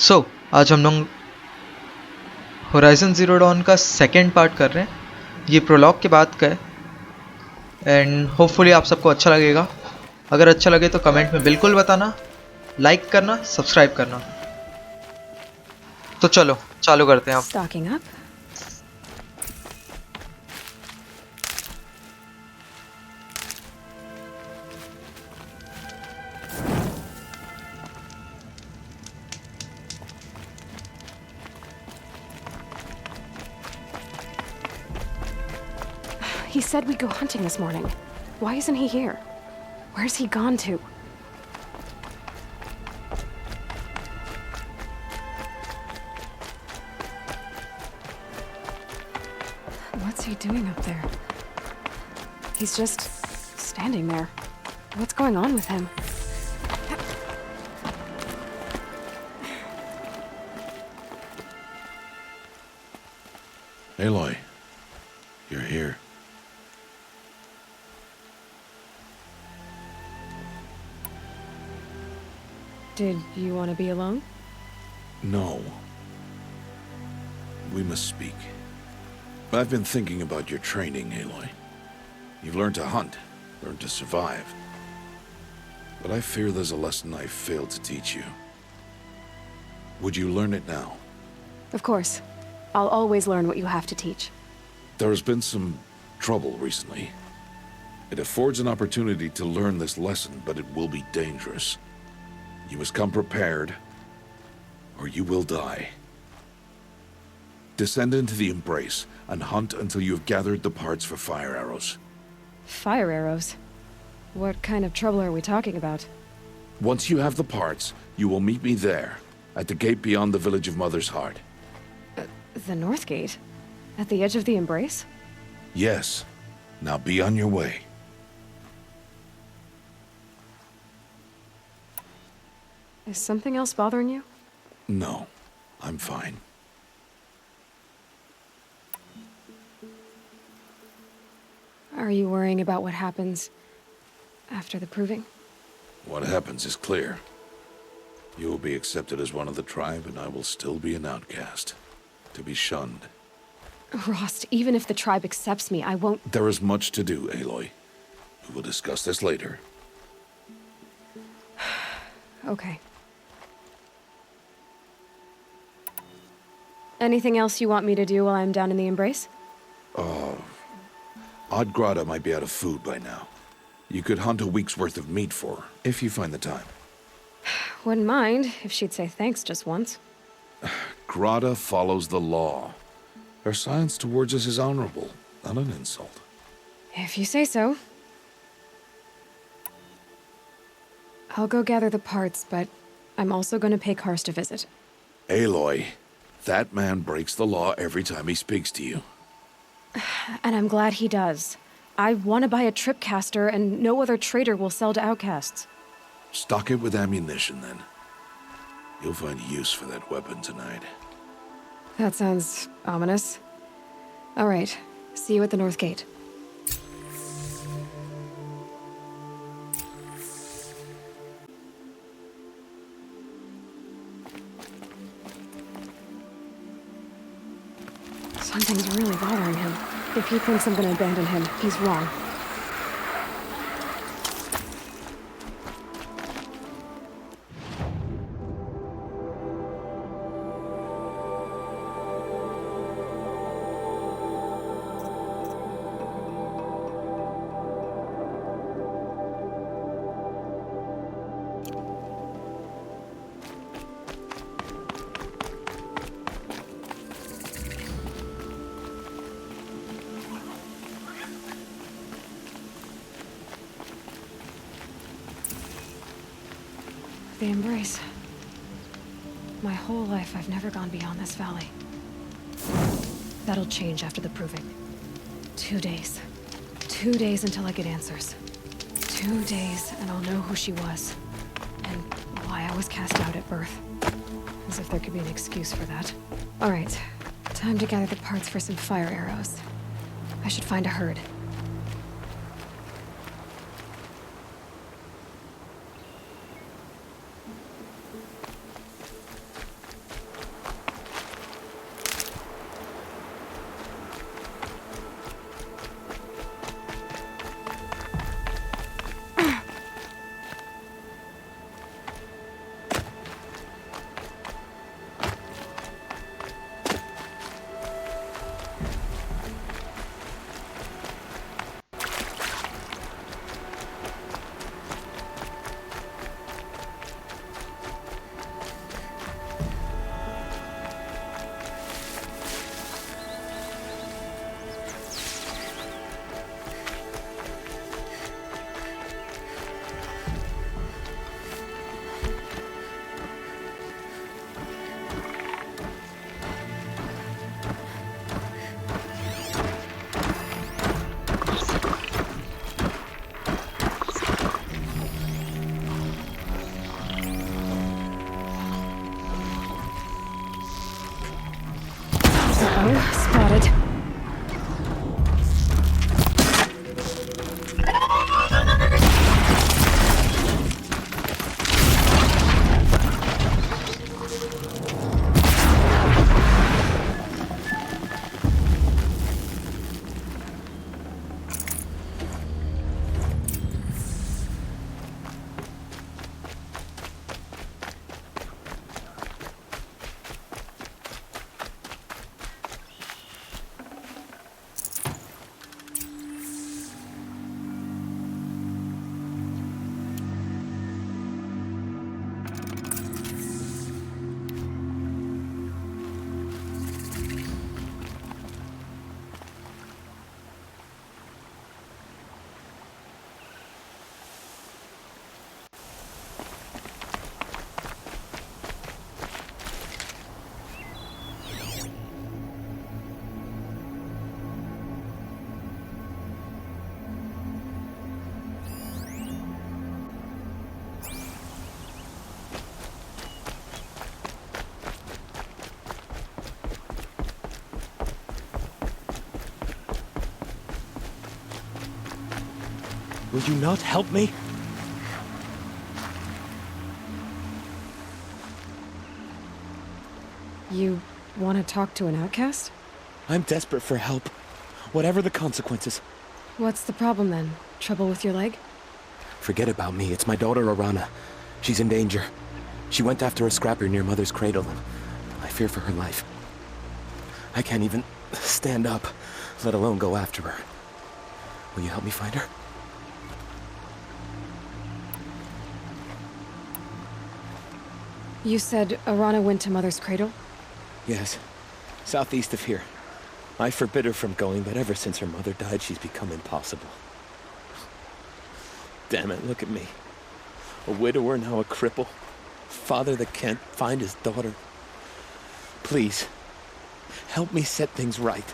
सो आज हम लोग होराइजन ज़ीरो डॉन का सेकेंड पार्ट कर रहे हैं। ये प्रोलॉग के बाद का है एंड होपफुली आप सबको अच्छा लगेगा। अगर अच्छा लगे तो कमेंट में बिल्कुल बताना, लाइक करना, सब्सक्राइब करना। तो चलो चालू करते हैं हम। Stocking up. He said we'd go hunting this morning. Why isn't he here? Where's he gone to? What's he doing up there? He's just standing there. What's going on with him? Aloy, you're here. Did you want to be alone? No. We must speak. I've been thinking about your training, Aloy. You've learned to hunt, learned to survive. But I fear there's a lesson I've failed to teach you. Would you learn it now? Of course. I'll always learn what you have to teach. There has been some trouble recently. It affords an opportunity to learn this lesson, but it will be dangerous. You must come prepared, or you will die. Descend into the Embrace, and hunt until you have gathered the parts for fire arrows. Fire arrows? What kind of trouble are we talking about? Once you have the parts, you will meet me there, at the gate beyond the village of Mother's Heart. The North Gate? At the edge of the Embrace? Yes. Now be on your way. Is something else bothering you? No, I'm fine. Are you worrying about what happens after the proving? What happens is clear. You will be accepted as one of the tribe, and I will still be an outcast. To be shunned. Rost, even if the tribe accepts me, I won't... There is much to do, Aloy. We will discuss this later. Okay. Anything else you want me to do while I'm down in the Embrace? Oddgrada might be out of food by now. You could hunt a week's worth of meat for her, if you find the time. Wouldn't mind if she'd say thanks just once. Grada follows the law. Her silence towards us is honorable, not an insult. If you say so. I'll go gather the parts, but I'm also going to pay Karst a visit. Aloy, that man breaks the law every time he speaks to you. And I'm glad he does. I want to buy a tripcaster, and no other trader will sell to outcasts. Stock it with ammunition, then. You'll find use for that weapon tonight. That sounds ominous. All right. See you at the North Gate. Something's really bothering him. If he thinks I'm gonna abandon him, he's wrong. The Embrace. My whole life, I've never gone beyond this valley. That'll change after the proving. 2 days. 2 days until I get answers. 2 days, and I'll know who she was. And why I was cast out at birth. As if there could be an excuse for that. All right. Time to gather the parts for some fire arrows. I should find a herd. Spotted. Would you not help me? You want to talk to an outcast? I'm desperate for help. Whatever the consequences. What's the problem then? Trouble with your leg? Forget about me. It's my daughter, Arana. She's in danger. She went after a scrapper near Mother's cradle, and I fear for her life. I can't even stand up, let alone go after her. Will you help me find her? You said Arana went to Mother's cradle? Yes. Southeast of here. I forbid her from going, but ever since her mother died, she's become impossible. Damn it, look at me. A widower, now a cripple. Father that can't find his daughter. Please, help me set things right.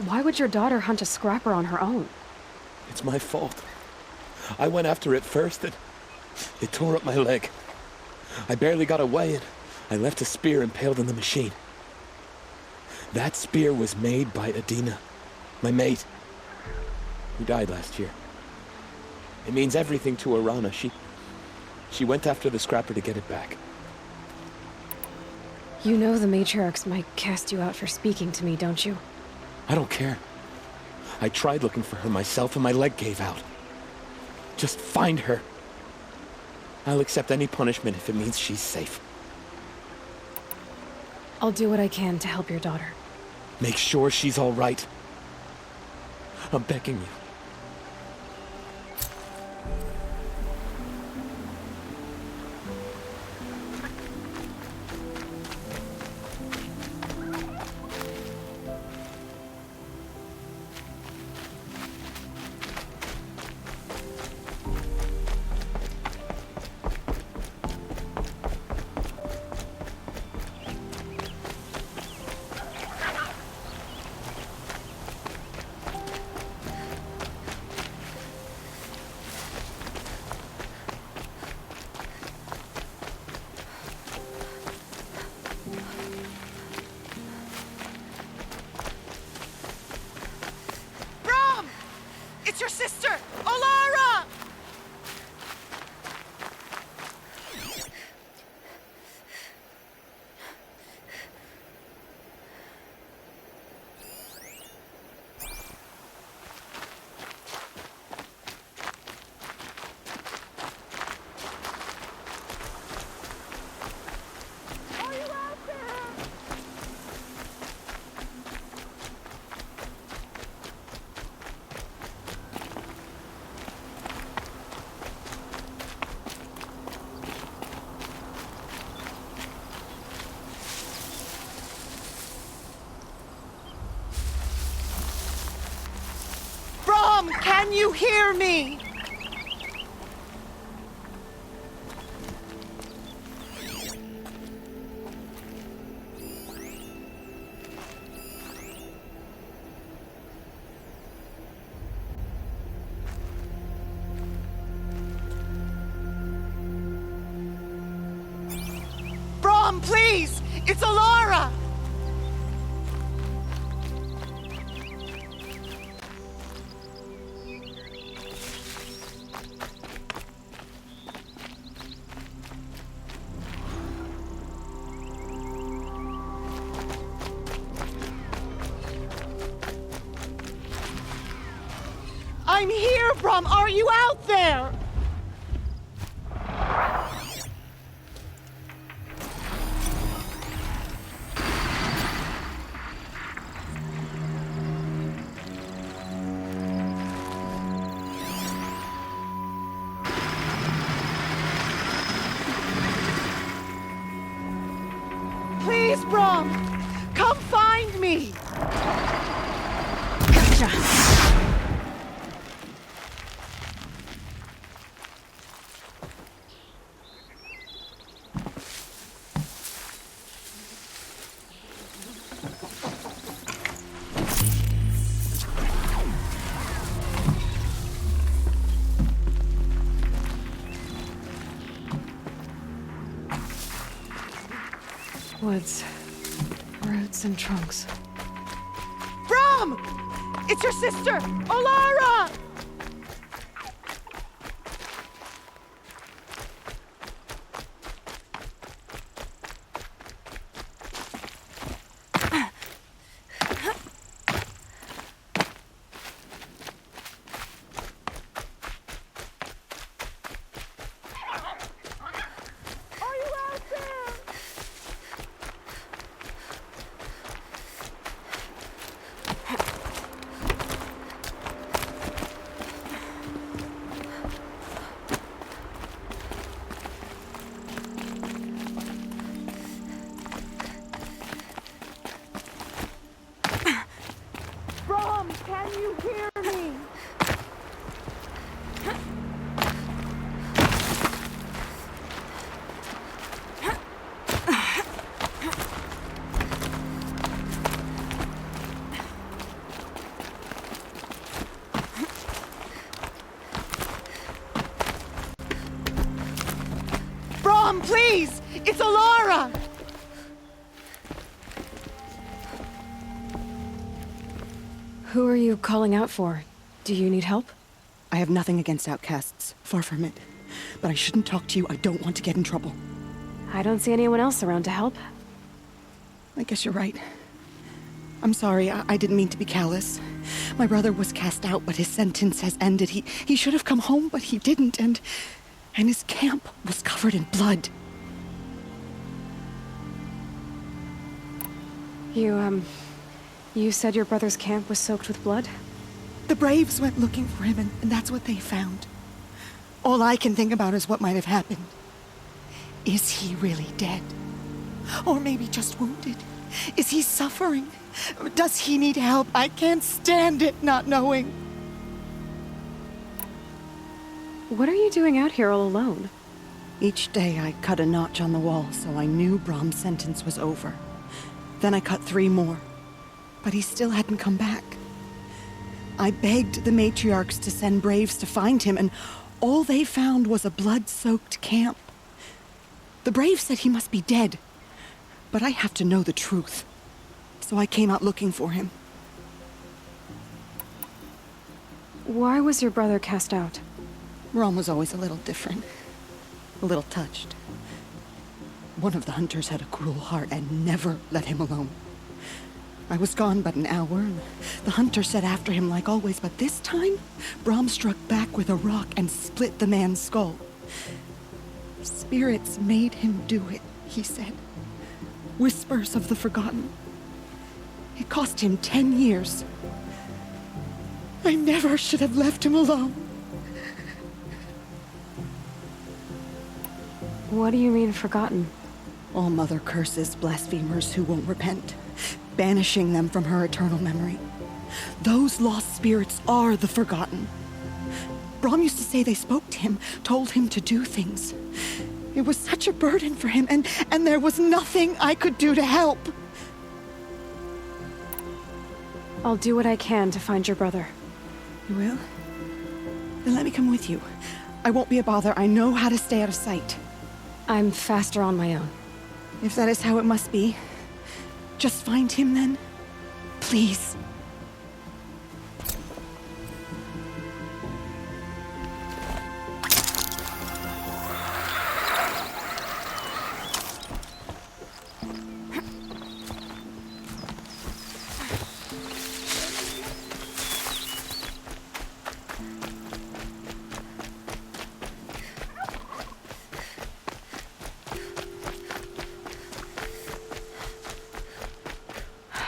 Why would your daughter hunt a scrapper on her own? It's my fault. I went after it first, and it tore up my leg. I barely got away, and I left a spear impaled in the machine. That spear was made by Adina, my mate, who died last year. It means everything to Arana. She went after the scrapper to get it back. You know the matriarchs might cast you out for speaking to me, don't you? I don't care. I tried looking for her myself, and my leg gave out. Just find her. I'll accept any punishment if it means she's safe. I'll do what I can to help your daughter. Make sure she's all right. I'm begging you. It's your sister, Olara! Are you out there? Can you hear me? Brom, please! It's Alara! I'm here, Brom! Are you out there? Please, Brom! Come find me! Gotcha. Woods, roots and trunks. Brom! It's your sister, Alara! Are you out there? Brom, can you hear me? Brom, please! It's Alara! Who are you calling out for? Do you need help? I have nothing against outcasts. Far from it. But I shouldn't talk to you. I don't want to get in trouble. I don't see anyone else around to help. I guess you're right. I'm sorry. I didn't mean to be callous. My brother was cast out, but his sentence has ended. He should have come home, but he didn't, and his camp was covered in blood. You said your brother's camp was soaked with blood? The Braves went looking for him, and that's what they found. All I can think about is what might have happened. Is he really dead? Or maybe just wounded? Is he suffering? Does he need help? I can't stand it not knowing. What are you doing out here all alone? Each day I cut a notch on the wall so I knew Brom's sentence was over. Then I cut 3 more. But he still hadn't come back. I begged the matriarchs to send Braves to find him, and all they found was a blood-soaked camp. The Braves said he must be dead, but I have to know the truth. So I came out looking for him. Why was your brother cast out? Brom was always a little different. A little touched. One of the hunters had a cruel heart and never let him alone. I was gone but an hour, and the hunter set after him like always, but this time, Brom struck back with a rock and split the man's skull. Spirits made him do it, he said. Whispers of the forgotten. It cost him 10 years. I never should have left him alone. What do you mean, forgotten? All mother curses blasphemers who won't repent, banishing them from her eternal memory. Those lost spirits are the forgotten. Brom used to say they spoke to him, told him to do things. It was such a burden for him, and there was nothing I could do to help. I'll do what I can to find your brother. You will? Then let me come with you. I won't be a bother. I know how to stay out of sight. I'm faster on my own. If that is how it must be, just find him then. Please.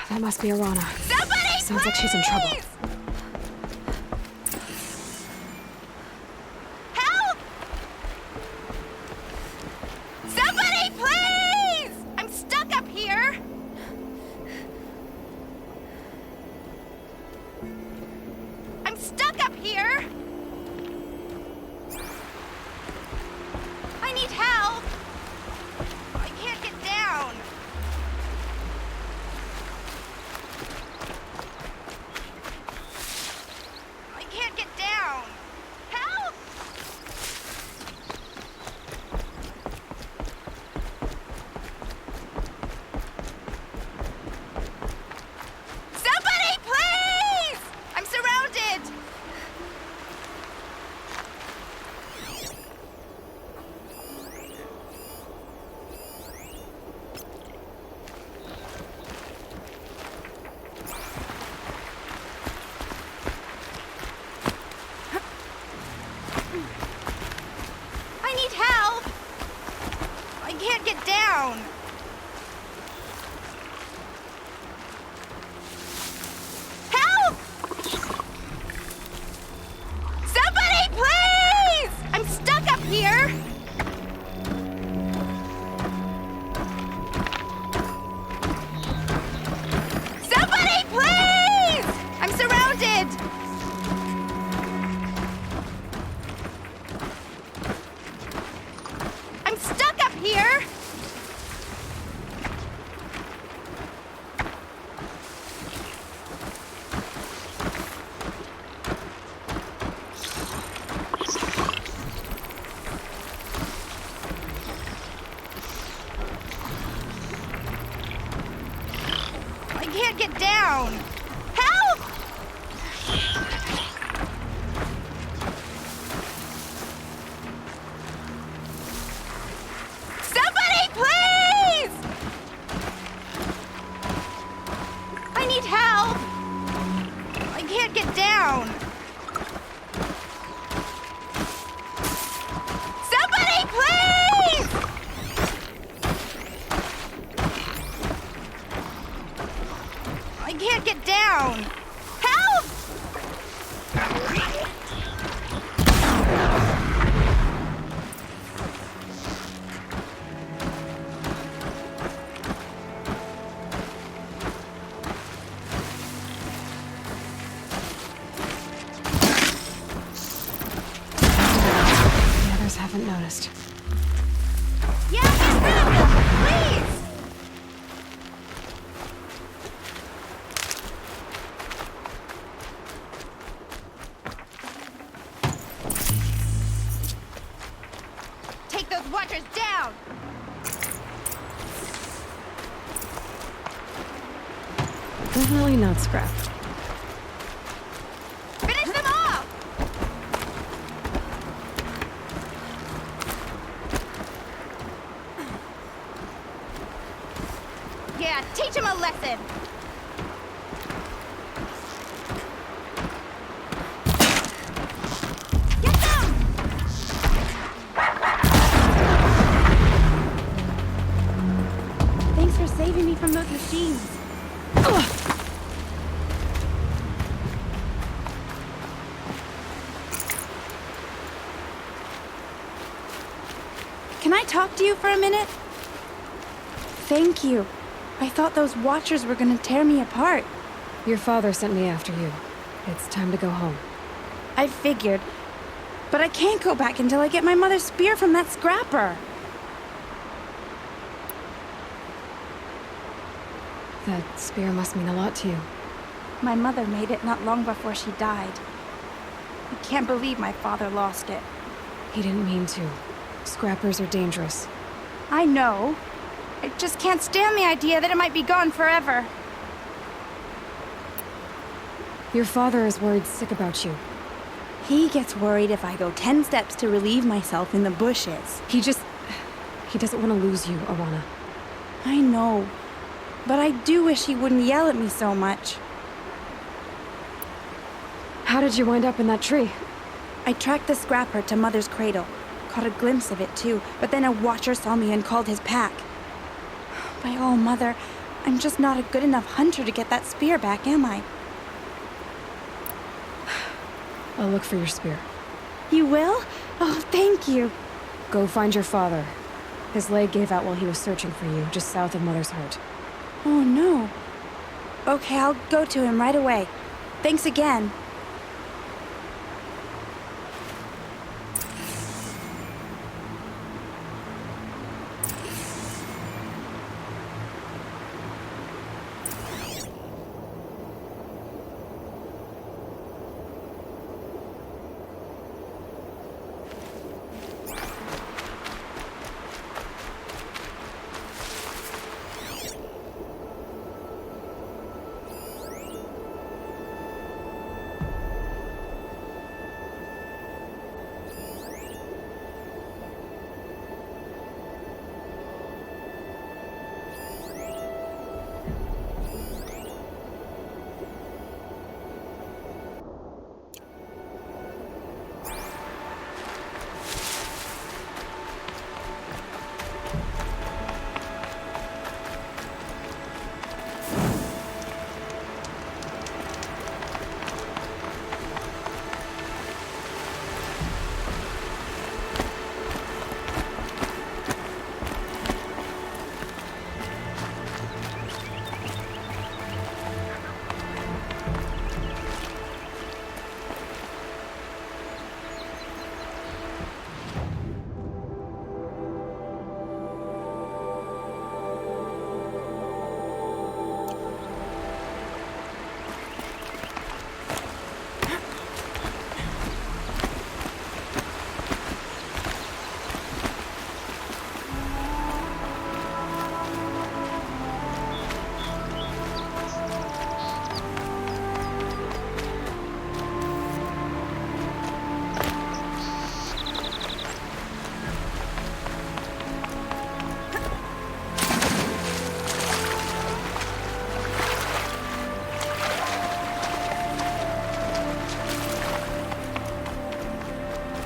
That must be Arana. Somebody, Sounds like she's in trouble. please! Help! Somebody, please! I'm stuck up here. I'm stuck up here. I need help. I can't get down. I can't get down. Help! Somebody, please! I'm surrounded. I need help. I can't get down. Help! Somebody, please! I'm stuck up here. Somebody, please! I'm surrounded. I'm stuck up here. I can't get down. Help! Somebody, please! I need help. I can't get down. Somebody, please! I can't get down. Help! The others haven't noticed. Yeah, get rid of them, please! Take those watchers down! Definitely not Scrap. Finish them off! Yeah, teach them a lesson! Get them! Thanks for saving me from those machines. Can I talk to you for a minute? Thank you. I thought those watchers were gonna tear me apart. Your father sent me after you. It's time to go home. I figured. But I can't go back until I get my mother's spear from that scrapper. That spear must mean a lot to you. My mother made it not long before she died. I can't believe my father lost it. He didn't mean to. Scrappers are dangerous. I know. I just can't stand the idea that it might be gone forever. Your father is worried sick about you. He gets worried if I go 10 steps to relieve myself in the bushes. He doesn't want to lose you, Arana. I know, but I do wish he wouldn't yell at me so much. How did you wind up in that tree? I tracked the scrapper to Mother's cradle. Caught a glimpse of it too, but then a watcher saw me and called his pack. By all, Mother, I'm just not a good enough hunter to get that spear back, am I? I'll look for your spear. You will? Oh, thank you. Go find your father. His leg gave out while he was searching for you, just south of Mother's Heart. Oh, no. Okay, I'll go to him right away. Thanks again.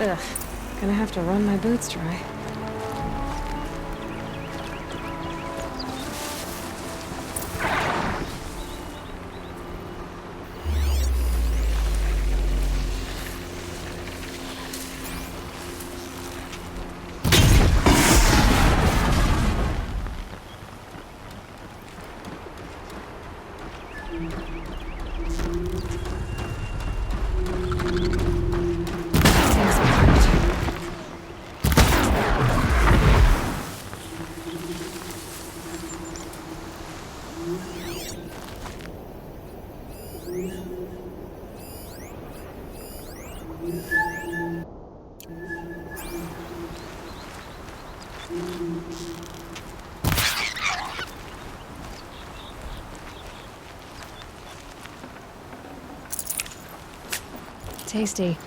Ugh, gonna have to run my boots dry. Tasty.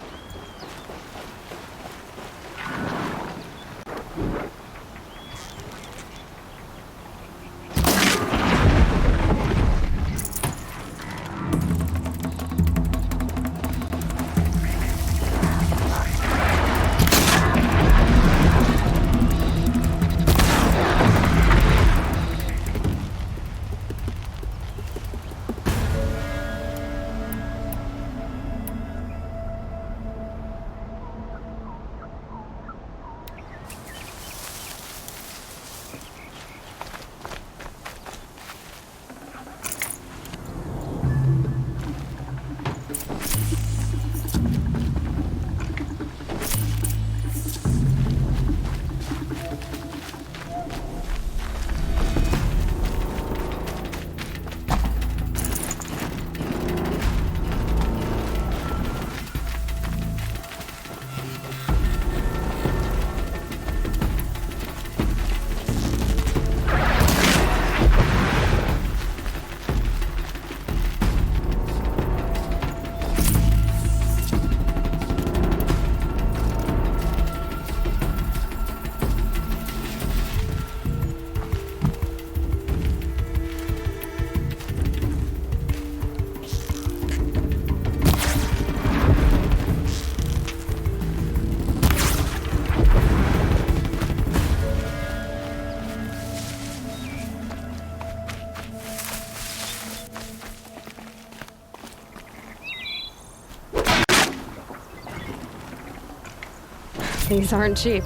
These aren't cheap.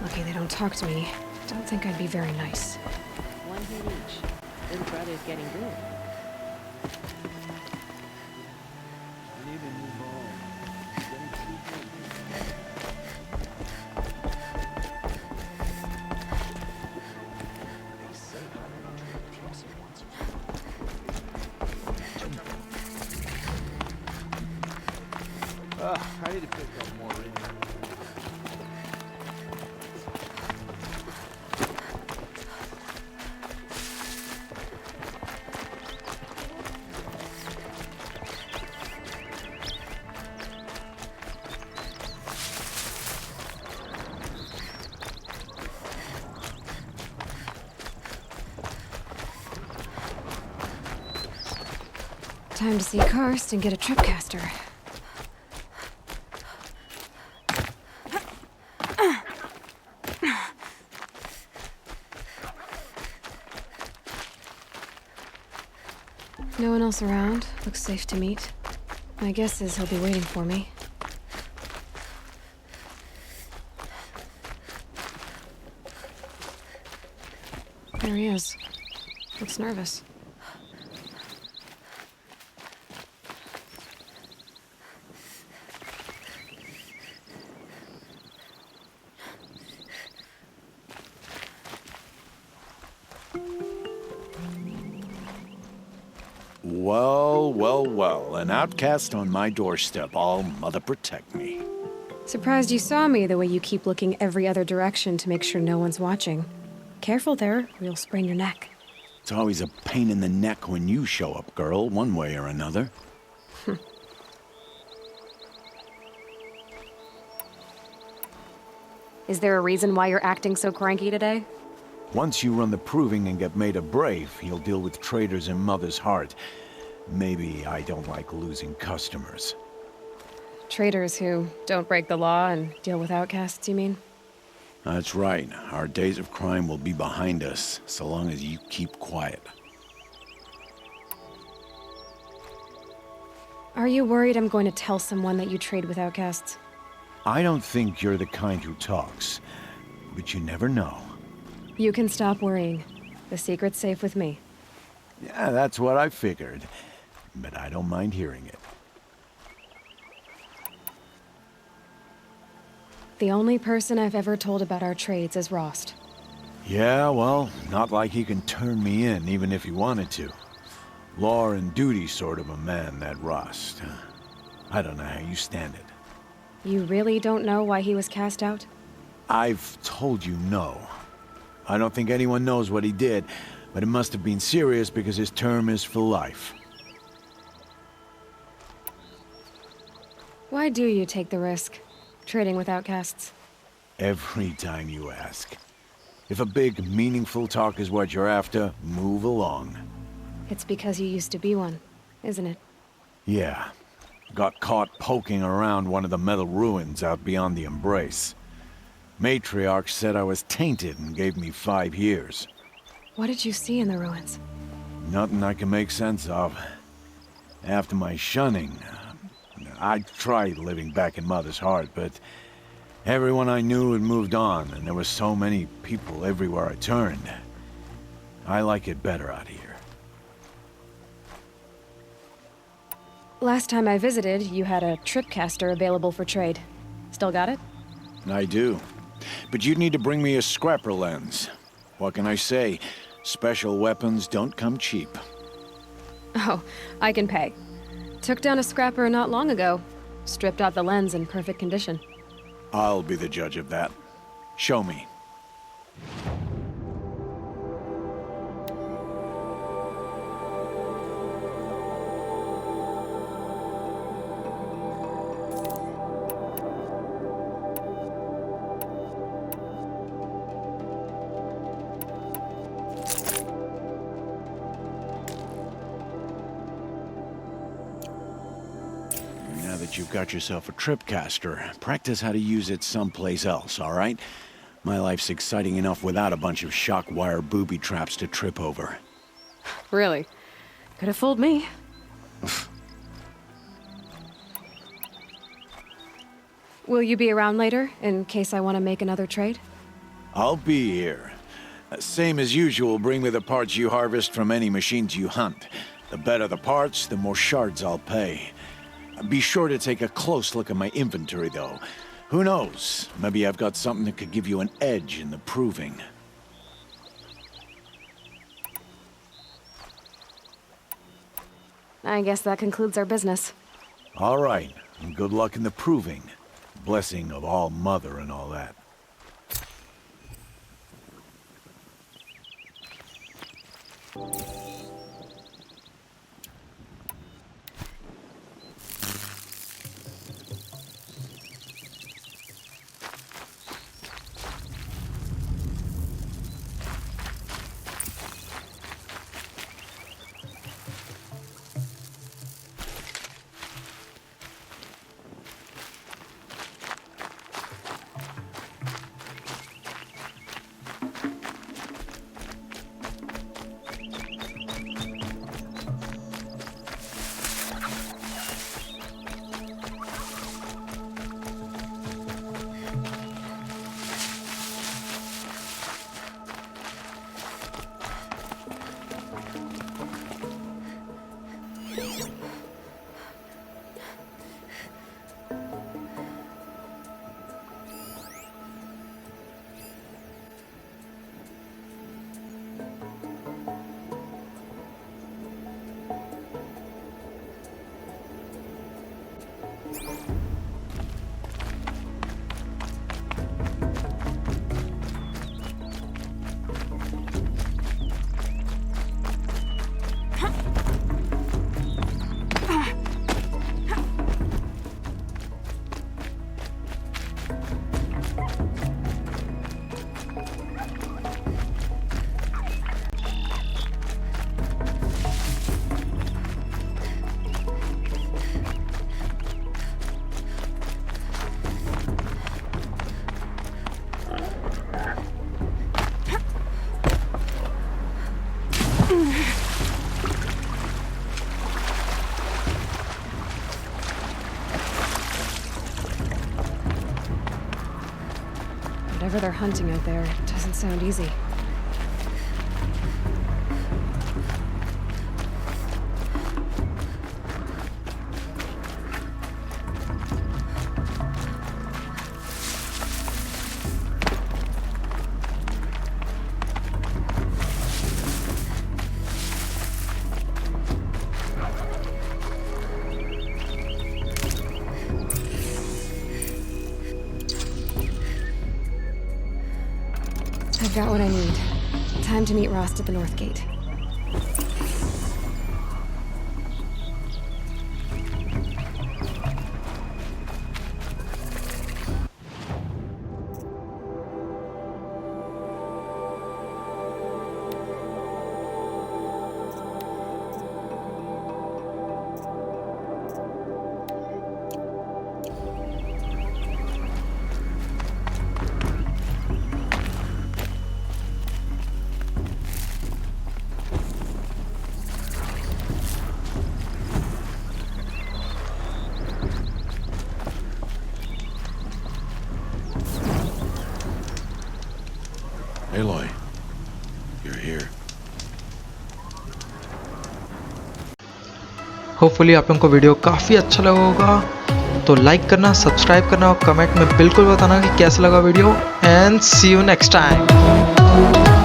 Lucky they don't talk to me. Don't think I'd be very nice. One hit each. Little brother's getting good. I need to pick up more in. Time to see Karst and get a tripcaster. No one else around. Looks safe to meet. My guess is he'll be waiting for me. There he is. Looks nervous. Well, well, well. An outcast on my doorstep. All mother protect me. Surprised you saw me the way you keep looking every other direction to make sure no one's watching. Careful there, or you'll sprain your neck. It's always a pain in the neck when you show up, girl, one way or another. Is there a reason why you're acting so cranky today? Once you run the proving and get made a brave, you'll deal with traitors in Mother's Heart. Maybe I don't like losing customers. Traitors who don't break the law and deal with outcasts, you mean? That's right. Our days of crime will be behind us, so long as you keep quiet. Are you worried I'm going to tell someone that you trade with outcasts? I don't think you're the kind who talks, but you never know. You can stop worrying. The secret's safe with me. Yeah, that's what I figured, but I don't mind hearing it. The only person I've ever told about our trades is Rost. Yeah, well, not like he can turn me in, even if he wanted to. Law and duty sort of a man, that Rost. I don't know how you stand it. You really don't know why he was cast out? I've told you no. I don't think anyone knows what he did, but it must have been serious because his term is for life. Why do you take the risk, trading with outcasts? Every time you ask. If a big, meaningful talk is what you're after, move along. It's because you used to be one, isn't it? Yeah. Got caught poking around one of the metal ruins out beyond the Embrace. Matriarch said I was tainted and gave me 5 years. What did you see in the ruins? Nothing I can make sense of. After my shunning, I tried living back in Mother's Heart, but Everyone I knew had moved on, and there were so many people everywhere I turned. I like it better out here. Last time I visited, you had a tripcaster available for trade. Still got it? I do. But you'd need to bring me a scrapper lens. What can I say? Special weapons don't come cheap. Oh, I can pay. Took down a scrapper not long ago. Stripped out the lens in perfect condition. I'll be the judge of that. Show me. Now that you've got yourself a tripcaster, practice how to use it someplace else, all right? My life's exciting enough without a bunch of shock wire booby traps to trip over. Really? Could have fooled me. Will you be around later, in case I want to make another trade? I'll be here. Same as usual, bring me the parts you harvest from any machines you hunt. The better the parts, the more shards I'll pay. Be sure to take a close look at my inventory, though. Who knows? Maybe I've got something that could give you an edge in the proving. I guess that concludes our business. All right, and good luck in the proving. Blessing of All Mother and all that. Whatever they're hunting out there, it doesn't sound easy. I've got what I need. Time to meet Rost at the North Gate. Hopefully आप लोगों को video काफ़ी अच्छा लगा होगा, तो like करना, subscribe करना और कमेंट में बिल्कुल बताना कि कैसा लगा video. And see you next time.